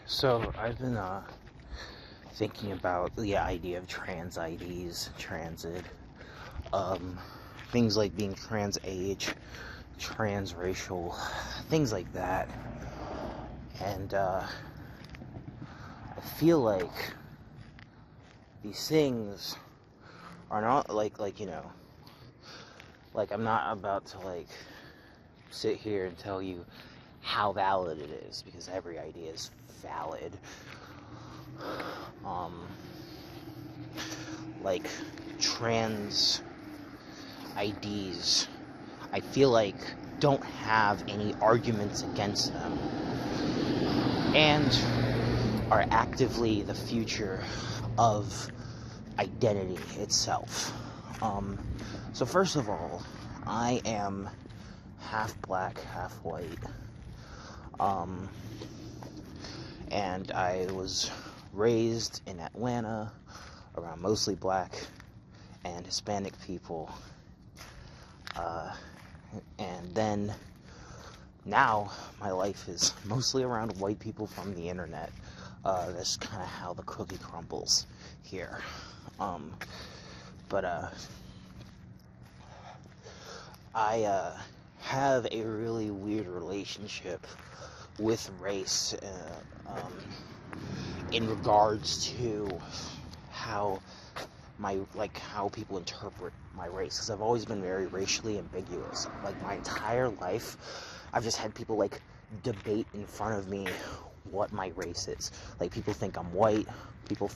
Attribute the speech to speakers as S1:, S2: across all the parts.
S1: So I've been thinking about the idea of trans IDs, transit, things like being trans age, transracial, things like that. And I feel like these things are not like I'm not about to sit here and tell you how valid it is, because every idea is valid. Like trans IDs, I feel like don't have any arguments against them and are actively the future of identity itself. So first of all, I am half black, half white. And I was raised in Atlanta around mostly black and Hispanic people. And then now my life is mostly around white people from the internet. That's kind of how the cookie crumbles here. I have a really weird relationship with race in regards to how how people interpret my race, because I've always been very racially ambiguous. Like my entire life I've just had people debate in front of me what my race is. Like people think I'm white, people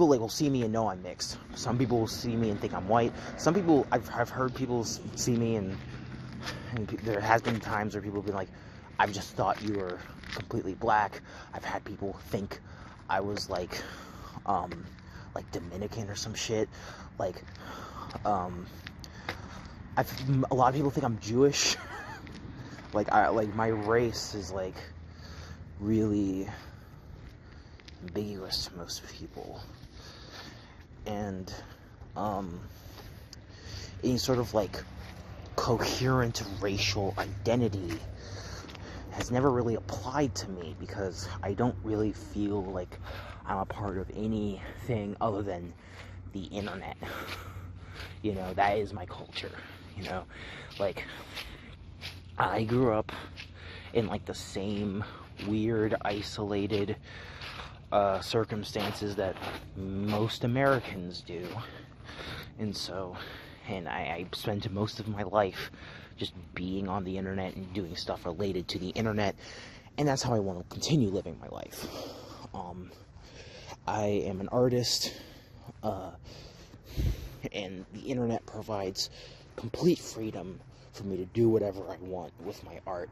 S1: will see me and know I'm mixed. Some people will see me and think I'm white. Some people, I've heard people see me and there has been times where people have been like, I've just thought you were completely black. I've had people think I was like Dominican or some shit. A lot of people think I'm Jewish. My race is really ambiguous to most people. And any sort of coherent racial identity has never really applied to me, because I don't really feel like I'm a part of anything other than the internet. That is my culture. I grew up in the same weird, isolated circumstances that most Americans do. And I spent most of my life just being on the internet and doing stuff related to the internet, and that's how I want to continue living my life. I am an artist, and the internet provides complete freedom for me to do whatever I want with my art,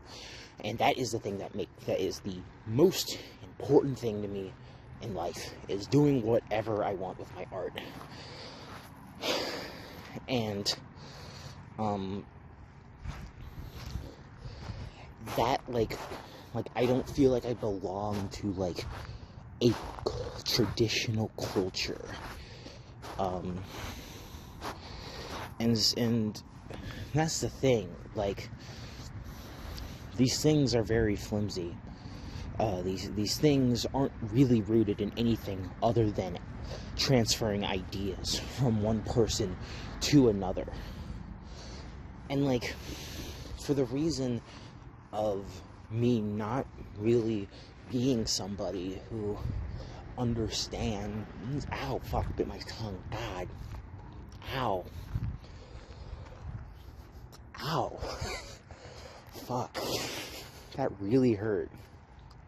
S1: and that is the thing that is the most important thing to me in life, is doing whatever I want with my art. And that I don't feel like I belong to a traditional culture. And that's the thing, these things are very flimsy. These things aren't really rooted in anything other than transferring ideas from one person to another. And for the reason of me not really being somebody who understands, ow, fuck, bit my tongue, God, ow, fuck, that really hurt,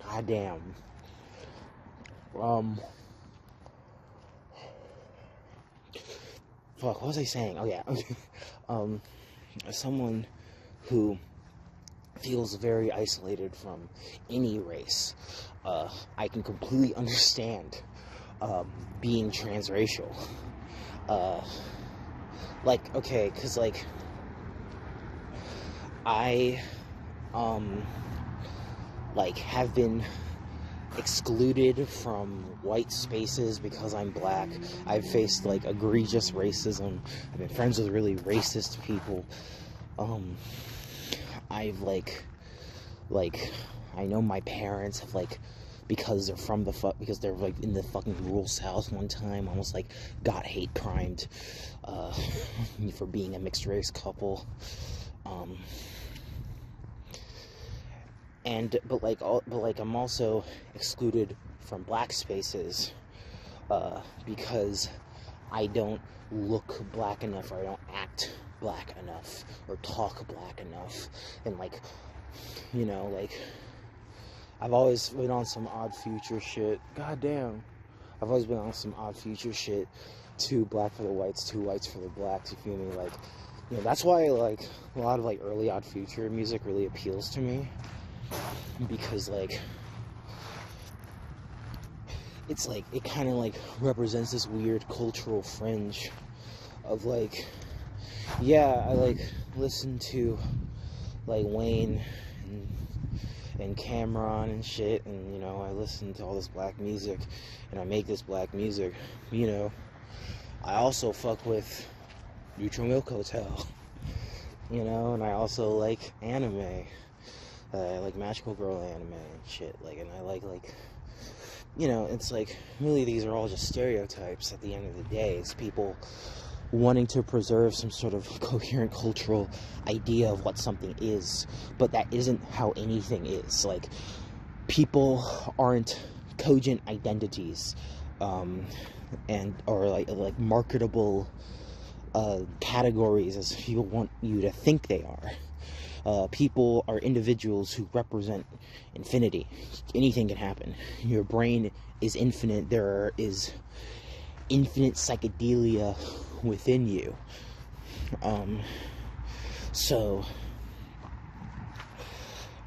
S1: goddamn. Fuck, what was I saying? Oh yeah. Someone who feels very isolated from any race, I can completely understand being transracial. Okay, because I have been excluded from white spaces because I'm black. I've faced egregious racism. I've been friends with really racist people. I've I know my parents have, like, because they're like in the fucking rural South one time, almost like got hate crimed for being a mixed race couple. But I'm also excluded from black spaces because I don't look black enough, or I don't act black enough, or talk black enough, and like, you know, like, I've always been on some Odd Future shit. Goddamn. I've always been on some Odd Future shit. 2 black for the whites, 2 whites for the blacks, you feel me? Like, you know, that's why, like, a lot of, like, early Odd Future music really appeals to me. Because, like, it's like, it kind of, like, represents this weird cultural fringe of, like, yeah, I, like, listen to, like, Wayne and Cameron and shit, and, you know, I listen to all this black music, and I make this black music, you know. I also fuck with Neutral Milk Hotel, you know, and I also like anime. I like Magical Girl anime and shit, like, and I like, you know, it's like, really, these are all just stereotypes at the end of the day. It's people wanting to preserve some sort of coherent cultural idea of what something is, but that isn't how anything is. Like, people aren't cogent identities, or like marketable categories as people want you to think they are. People are individuals who represent infinity. Anything can happen. Your brain is infinite. There is infinite psychedelia within you.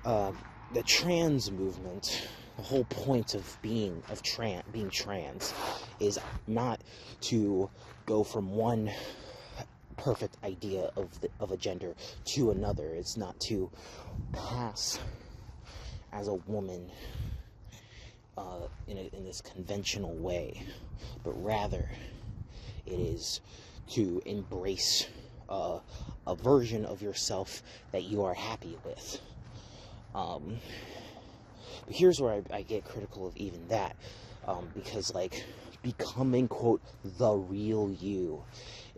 S1: The trans movement, the whole point of being trans is not to go from one perfect idea of a gender to another. It's not to pass as a woman in this conventional way, but rather it is to embrace a version of yourself that you are happy with. But here's where I get critical of even that, because, like, becoming, quote, the real you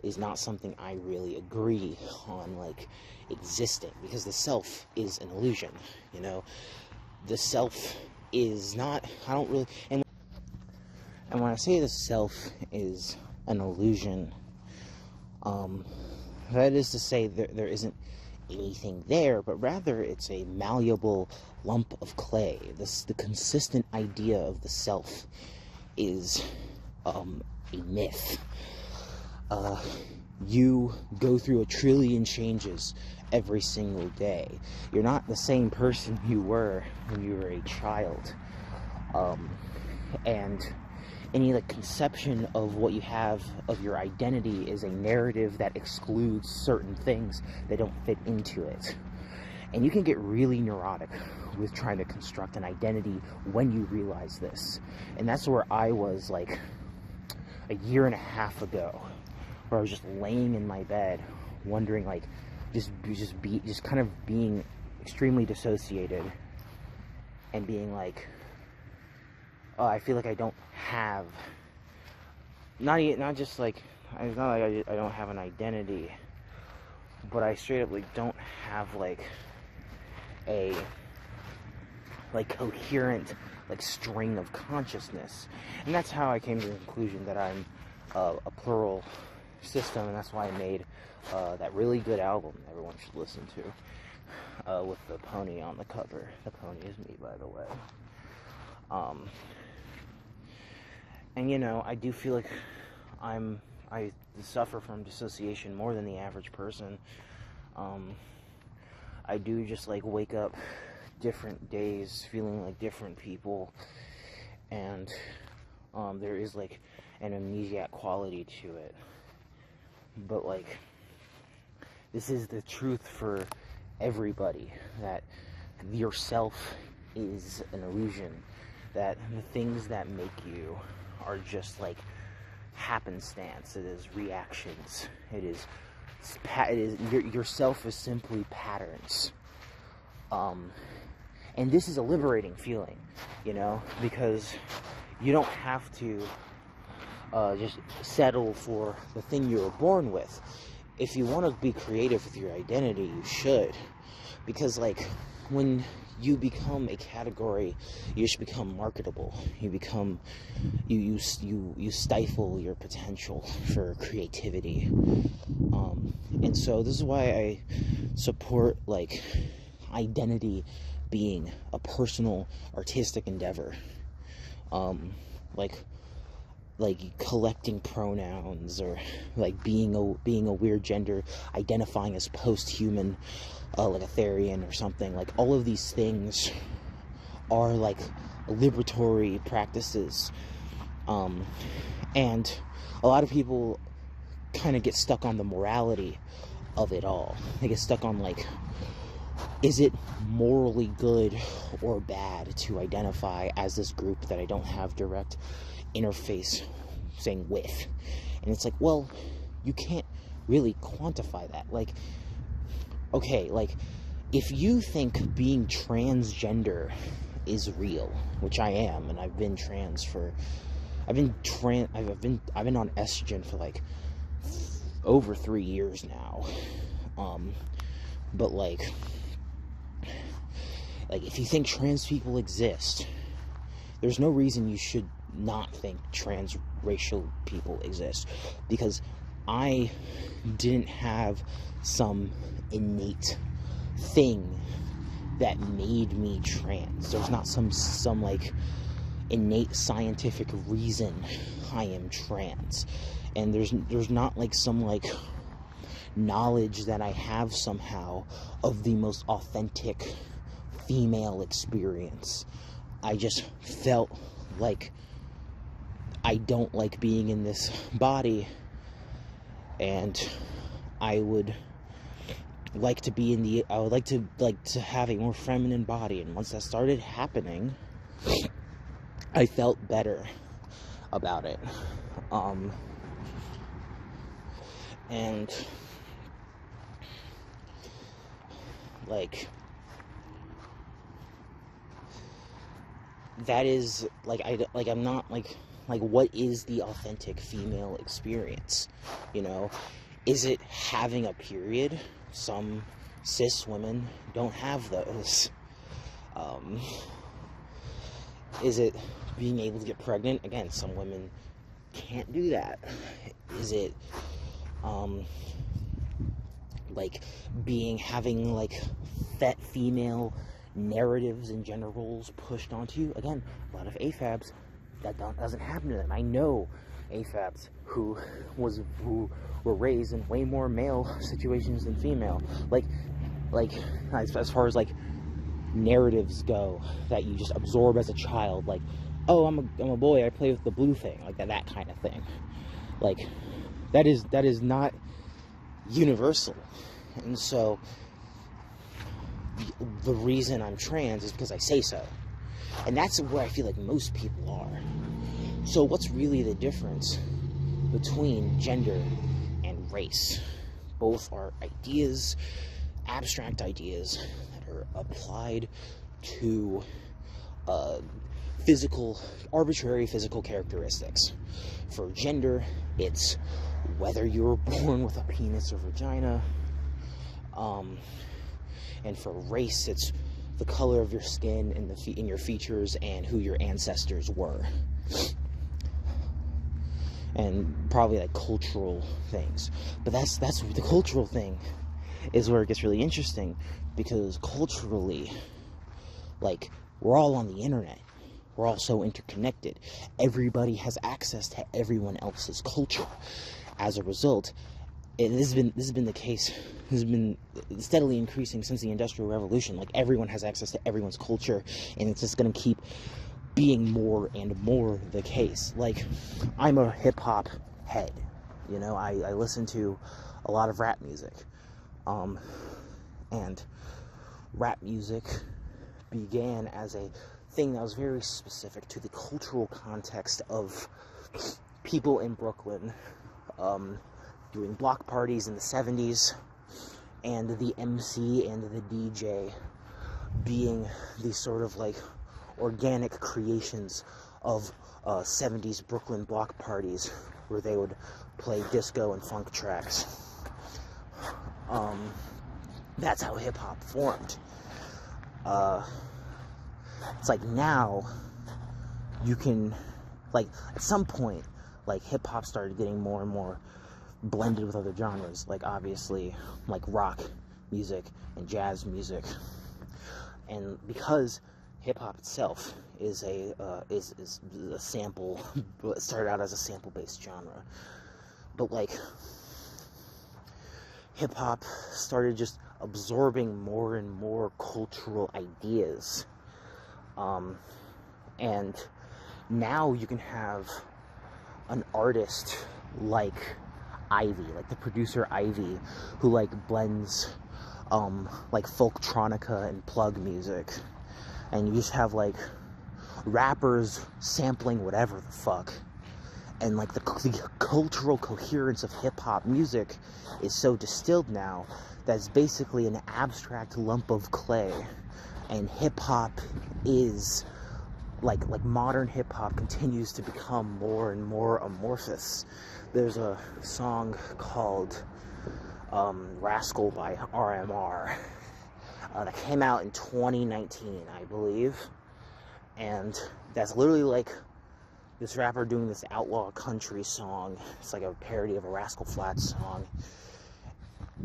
S1: is not something I really agree on, like, existing, because the self is an illusion, you know. The self is not, I don't really, and when I say the self is an illusion, that is to say there isn't anything there, but rather it's a malleable lump of clay. The consistent idea of the self is a myth. You go through 1 trillion changes every single day. You're not the same person you were when you were a child. And any, like, conception of what you have of your identity is a narrative that excludes certain things that don't fit into it. And you can get really neurotic with trying to construct an identity when you realize this. And that's where I was, like, 1.5 years ago, where I was just laying in my bed wondering, like, just kind of being extremely dissociated and being like, oh, I feel like I don't have, not just like, it's not like I don't have an identity, but I straight up, like, don't have, like, a, like, coherent, like, string of consciousness. And that's how I came to the conclusion that I'm a plural system, and that's why I made that really good album that everyone should listen to, with the pony on the cover. The pony is me, by the way. And, you know, I do feel like I suffer from dissociation more than the average person. I do just, like, wake up different days feeling like different people, and there is, like, an amnesiac quality to it. But, like, this is the truth for everybody, that yourself is an illusion, that the things that make you are just, like, happenstance. It is reactions. It is yourself is simply patterns. And this is a liberating feeling, you know, because you don't have to just settle for the thing you were born with. If you want to be creative with your identity, you should. Because, like, when you become a category, you just become marketable. You become, you stifle your potential for creativity. And so this is why I support, like, identity being a personal artistic endeavor. Like collecting pronouns, or like being a weird gender, identifying as post-human, like a Therian or something. Like, all of these things are like liberatory practices, and a lot of people kind of get stuck on the morality of it all. They get stuck on, like, is it morally good or bad to identify as this group that I don't have direct interface saying with? And it's like, well, you can't really quantify that. Like, okay, like, if you think being transgender is real, which I am, and I've been trans for, I've been on estrogen for like over 3 years now. But like if you think trans people exist, there's no reason you should not think transracial people exist, because I didn't have some innate thing that made me trans. There's not some like innate scientific reason I am trans, and there's not like some like knowledge that I have somehow of the most authentic female experience. I just felt like I don't like being in this body, and I would like to have a more feminine body. And once that started happening, I felt better about it. And like, that is like, I'm not like what is the authentic female experience, you know? Is it having a period? Some cis women don't have those. Is it being able to get pregnant? Again, some women can't do that. Is it like having like that female narratives and gender roles pushed onto you? Again, a lot of AFABs, that doesn't happen to them. I know AFABs who were raised in way more male situations than female. Like as far as like narratives go that you just absorb as a child, like, oh, I'm a boy, I play with the blue thing, like that kind of thing. Like, that is not universal. And so the reason I'm trans is because I say so. And that's where I feel like most people are. So what's really the difference between gender and race? Both are ideas, abstract ideas, that are applied to arbitrary physical characteristics. For gender, it's whether you were born with a penis or vagina. And for race, it's the color of your skin and in your features and who your ancestors were. And probably like cultural things. But that's the cultural thing is where it gets really interesting, because culturally, like, we're all on the internet. We're all so interconnected. Everybody has access to everyone else's culture. As a result, this has been the case. This has been steadily increasing since the Industrial Revolution. Like, everyone has access to everyone's culture, and it's just going to keep being more and more the case. Like, I'm a hip-hop head. You know, I listen to a lot of rap music. And rap music began as a thing that was very specific to the cultural context of people in Brooklyn, doing block parties in the 70s, and the MC and the DJ being these sort of like organic creations of 70s Brooklyn block parties where they would play disco and funk tracks. That's how hip-hop formed. It's like now you can, like, at some point, like, hip-hop started getting more and more blended with other genres, like, obviously, like, rock music and jazz music. And because hip-hop itself is a sample, it started out as a sample-based genre, but, like, hip-hop started just absorbing more and more cultural ideas. And now you can have an artist like Ivy, like the producer Ivy, who like blends like folktronica and plug music, and you just have like rappers sampling whatever the fuck, and like the cultural coherence of hip-hop music is so distilled now that it's basically an abstract lump of clay, and hip-hop is like modern hip-hop continues to become more and more amorphous. There's a song called Rascal by RMR that came out in 2019, I believe, and that's literally like this rapper doing this outlaw country song. It's like a parody of a Rascal Flatts song,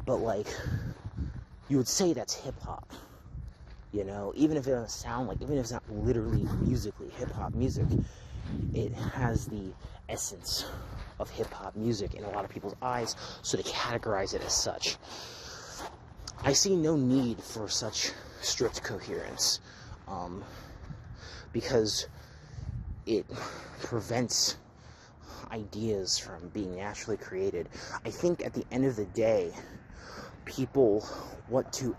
S1: but like you would say that's hip-hop, you know, even if it doesn't sound like, even if it's not literally musically hip-hop music, it has the essence of hip-hop music in a lot of people's eyes, so they categorize it as such. I see no need for such strict coherence, because it prevents ideas from being naturally created. I think at the end of the day, people want to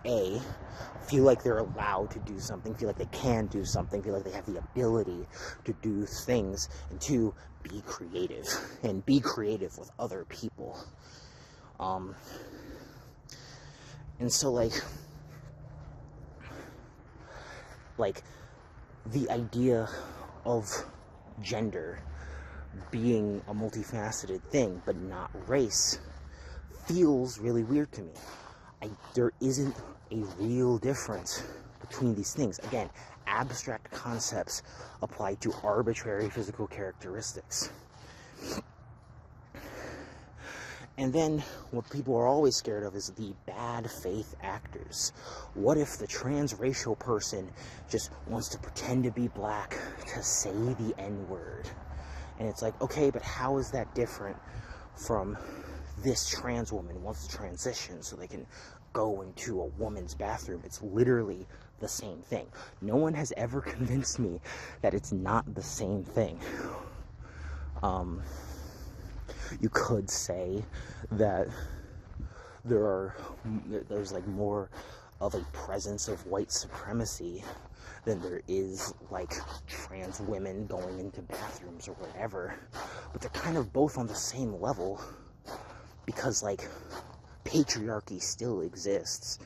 S1: feel like they're allowed to do something, feel like they can do something, feel like they have the ability to do things, and to be creative, and be creative with other people. And so like the idea of gender being a multifaceted thing, but not race, feels really weird to me. There isn't a real difference between these things. Again, abstract concepts applied to arbitrary physical characteristics. And then what people are always scared of is the bad faith actors. What if the transracial person just wants to pretend to be black to say the N-word? And it's like, okay, but how is that different from this trans woman wants to transition so they can go into a woman's bathroom? It's literally the same thing. No one has ever convinced me that it's not the same thing. You could say that there's like more of a presence of white supremacy than there is like trans women going into bathrooms or whatever, but they're kind of both on the same level, because like patriarchy still exists,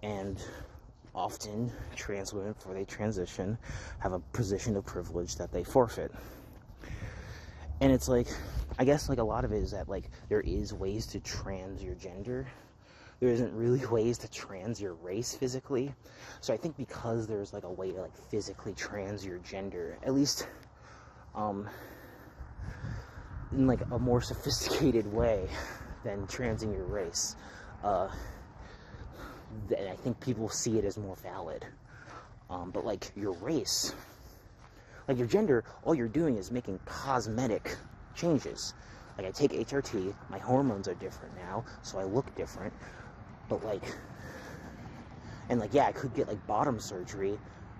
S1: and often trans women, before they transition, have a position of privilege that they forfeit. And it's like, I guess like a lot of it is that like there is ways to trans your gender. There isn't really ways to trans your race physically. So I think because there's like a way to like physically trans your gender, at least in like a more sophisticated way than transing your race, then I think people see it as more valid. But like your race, like your gender, all you're doing is making cosmetic changes. Like I take HRT, my hormones are different now, so I look different. But like, and like, yeah, I could get like bottom surgery.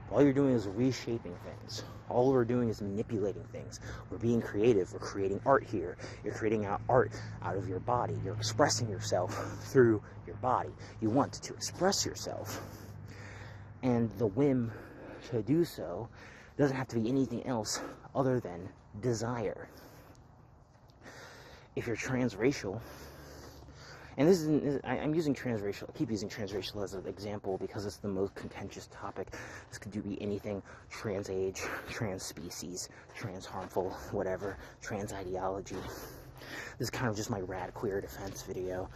S1: All you're doing is reshaping things. All we're doing is manipulating things. We're being creative. We're creating art here. You're creating art out of your body. You're expressing yourself through your body. You want to express yourself. And the whim to do so doesn't have to be anything else other than desire. If you're transracial, and this isn't, I'm using transracial, I keep using transracial as an example because it's the most contentious topic. This could be anything: trans age, trans species, trans harmful, whatever, trans ideology. This is kind of just my rad queer defense video.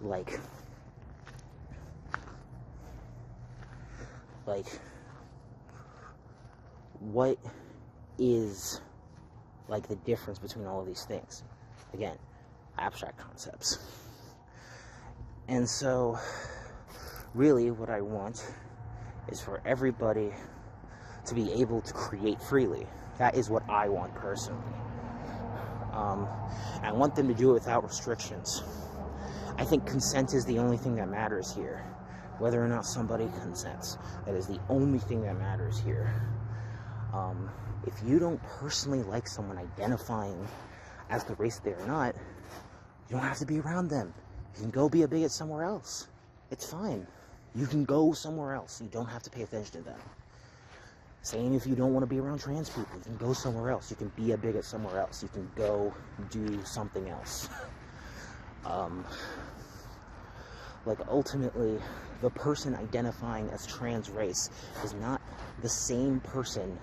S1: Like, what is, like, the difference between all of these things? Again, abstract concepts. And so, really, what I want is for everybody to be able to create freely. That is what I want personally. I want them to do it without restrictions. I think consent is the only thing that matters here. Whether or not somebody consents. That is the only thing that matters here. If you don't personally like someone identifying as the race they are not, you don't have to be around them. You can go be a bigot somewhere else. It's fine. You can go somewhere else. You don't have to pay attention to them. Same if you don't want to be around trans people. You can go somewhere else. You can be a bigot somewhere else. You can go do something else. Like, ultimately, the person identifying as trans race is not the same person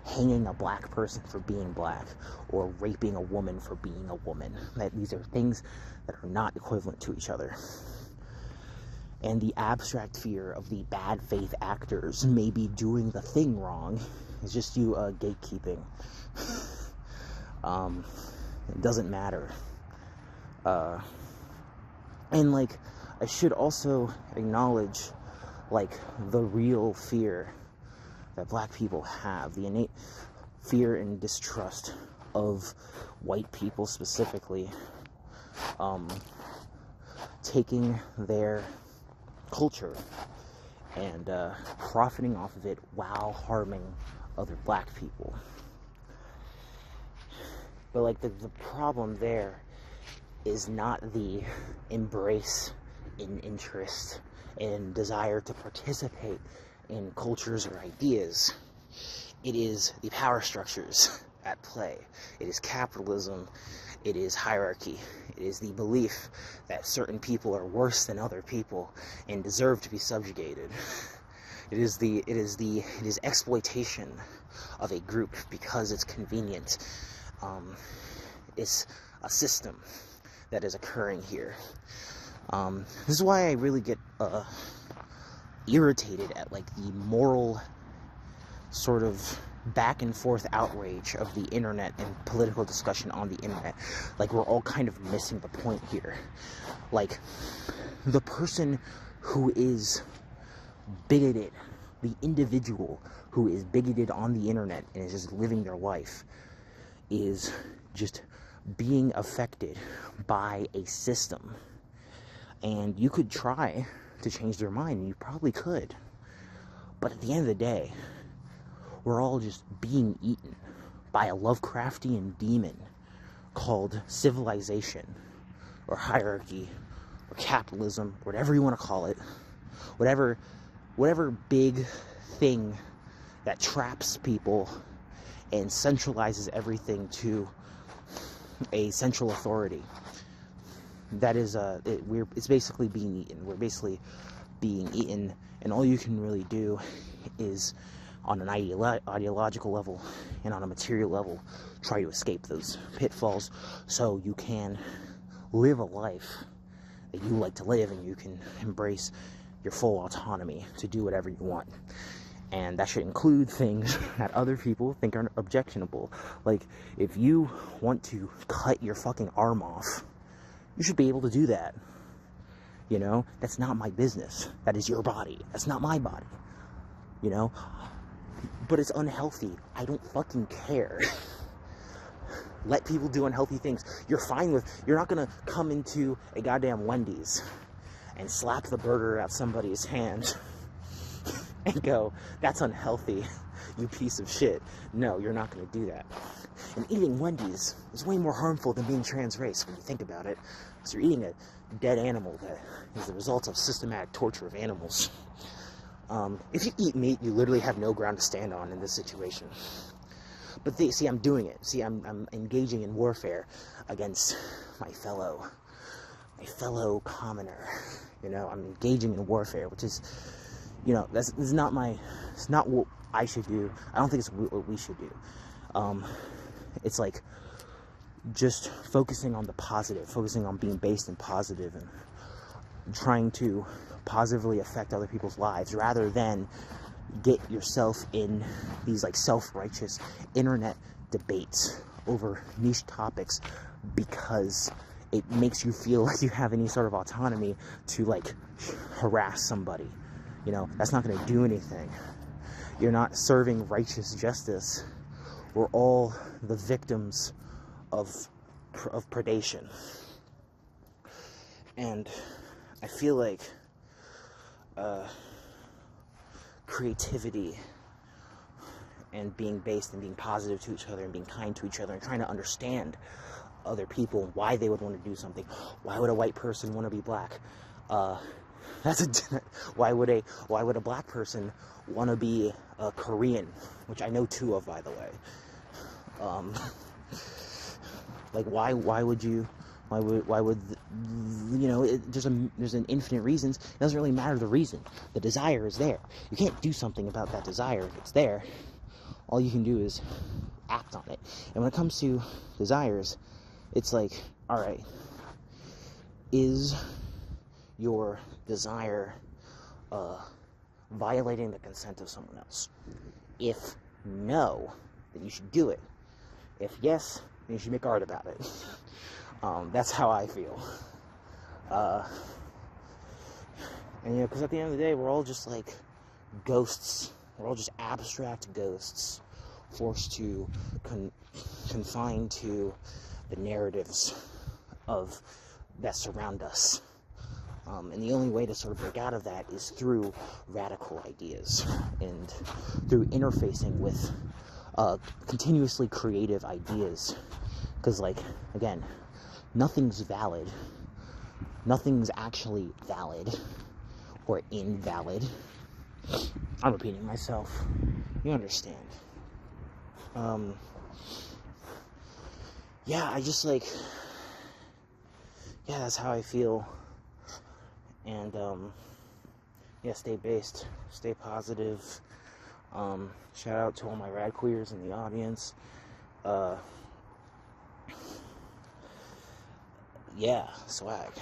S1: hanging a black person for being black or raping a woman for being a woman. These are things that are not equivalent to each other. And the abstract fear of the bad faith actors maybe doing the thing wrong is just you gatekeeping. It doesn't matter. And, like, I should also acknowledge, like, the real fear that black people have, the innate fear and distrust of white people specifically, taking their culture and profiting off of it while harming other black people. But, like, the problem there is not the embrace in interest and desire to participate in cultures or ideas. It is the power structures at play. It is capitalism. It is hierarchy. It is the belief that certain people are worse than other people and deserve to be subjugated. It is exploitation of a group because it's convenient. It's a system that is occurring here. This is why I really get irritated at, like, the moral sort of back and forth outrage of the internet and political discussion on the internet. Like, we're all kind of missing the point here. Like, the person who is bigoted, the individual who is bigoted on the internet and is just living their life, is just being affected by a system. And you could try to change their mind, and you probably could. But at the end of the day, we're all just being eaten by a Lovecraftian demon called civilization, or hierarchy, or capitalism, whatever you want to call it. Whatever big thing that traps people and centralizes everything to a central authority. That is, it's basically being eaten. We're basically being eaten, and all you can really do is, on an ideological level and on a material level, try to escape those pitfalls so you can live a life that you like to live, and you can embrace your full autonomy to do whatever you want. And that should include things that other people think are objectionable. Like, if you want to cut your fucking arm off, you should be able to do that. You know, that's not my business. That is your body. That's not my body. You know? But it's unhealthy. I don't fucking care. Let people do unhealthy things. You're not gonna come into a goddamn Wendy's and slap the burger out somebody's hand and go, that's unhealthy, you piece of shit. No, you're not gonna do that. And eating Wendy's is way more harmful than being trans race when you think about it. So you're eating a dead animal that is the result of systematic torture of animals. If you eat meat, you literally have no ground to stand on in this situation. But see, I'm doing it. See, I'm engaging in warfare against my fellow commoner. I'm engaging in warfare, which is, this is not it's not what I should do. I don't think it's what we should do. It's like just focusing on the positive, focusing on being based in positive, and trying to positively affect other people's lives, rather than get yourself in these like self-righteous internet debates over niche topics because it makes you feel like you have any sort of autonomy to like harass somebody. That's not going to do anything. You're not serving righteous justice. We're all the victims of predation. And I feel like creativity and being based and being positive to each other and being kind to each other and trying to understand other people, why they would want to do something. Why would a white person want to be black? Why would a black person want to be a Korean, which I know 2 of, by the way. Like why would there's an infinite reasons. It doesn't really matter the reason. The desire is there. You can't do something about that desire if it's there. All you can do is act on it. And when it comes to desires, it's like, all right, is your desire violating the consent of someone else? If no, then you should do it. If yes, then you should make art about it. That's how I feel. And because at the end of the day, we're all just like ghosts. We're all just abstract ghosts, forced to confine to the narratives that surround us. And the only way to sort of break out of that is through radical ideas and through interfacing with continuously creative ideas. Because, again, nothing's valid. Nothing's actually valid or invalid. I'm repeating myself. You understand. That's how I feel. And, stay based, stay positive. Shout out to all my rad queers in the audience. Swag.